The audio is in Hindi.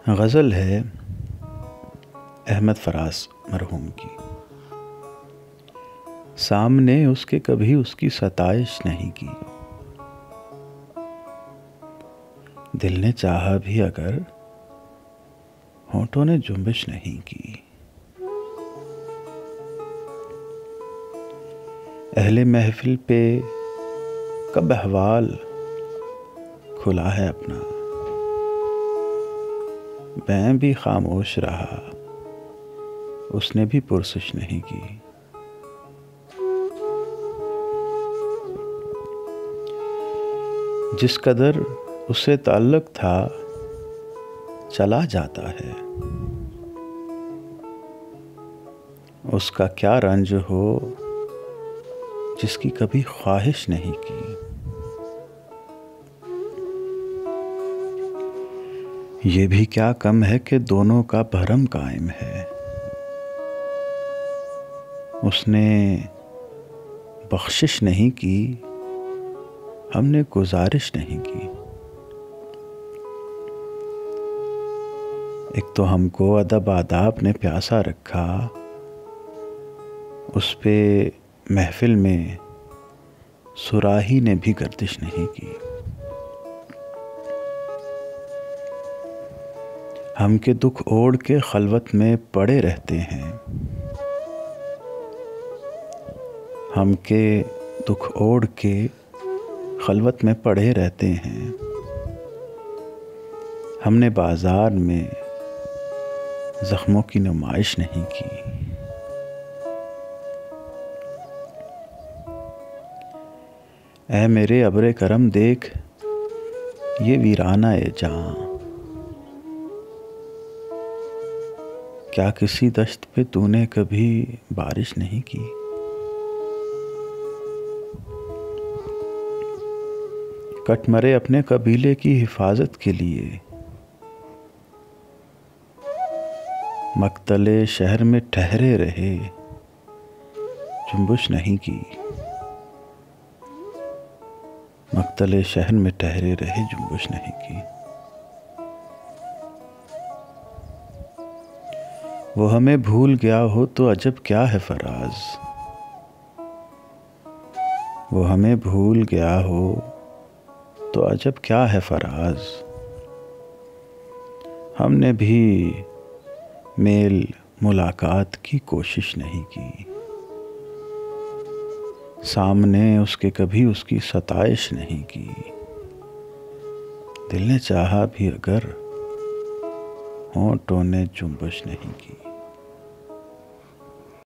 गज़ल है अहमद फराज मरहूम की। सामने उसके कभी उसकी सताइश नहीं की, दिल ने चाहा भी अगर होठों ने जुम्बिश नहीं की। अहले महफिल पे कब अहवाल खुला है अपना, मैं भी खामोश रहा, उसने भी पुरसिश नहीं की। जिस कदर उससे ताल्लुक़ था चला जाता है, उसका क्या रंज हो जिसकी कभी ख्वाहिश नहीं की। ये भी क्या कम है कि दोनों का भरम कायम है, उसने बख्शिश नहीं की, हमने गुजारिश नहीं की। एक तो हमको अदब आदाब ने प्यासा रखा, उस पे महफिल में सुराही ने भी गर्दिश नहीं की। हम के दुख ओढ़ के खलवत में पड़े रहते हैं, हम के दुख ओढ़ के खलवत में पड़े रहते हैं। हमने बाजार में ज़ख्मों की नुमाइश नहीं की। ऐ मेरे अब्रे करम देख ये वीराना ए जां, क्या किसी दश्त पे तूने कभी बारिश नहीं की। कट मरे अपने कबीले की हिफाजत के लिए, मक्तले शहर में ठहरे रहे, जुम्बिश नहीं की। मक्तले शहर में ठहरे रहे, जुम्बिश नहीं की। वो हमें भूल गया हो तो अजब क्या है फराज, वो हमें भूल गया हो तो अजब क्या है फराज। हमने भी मेल मुलाकात की कोशिश नहीं की, सामने उसके कभी उसकी सताइश नहीं की। दिल ने चाहा भी अगर होठों ने जुम्बिश नहीं की।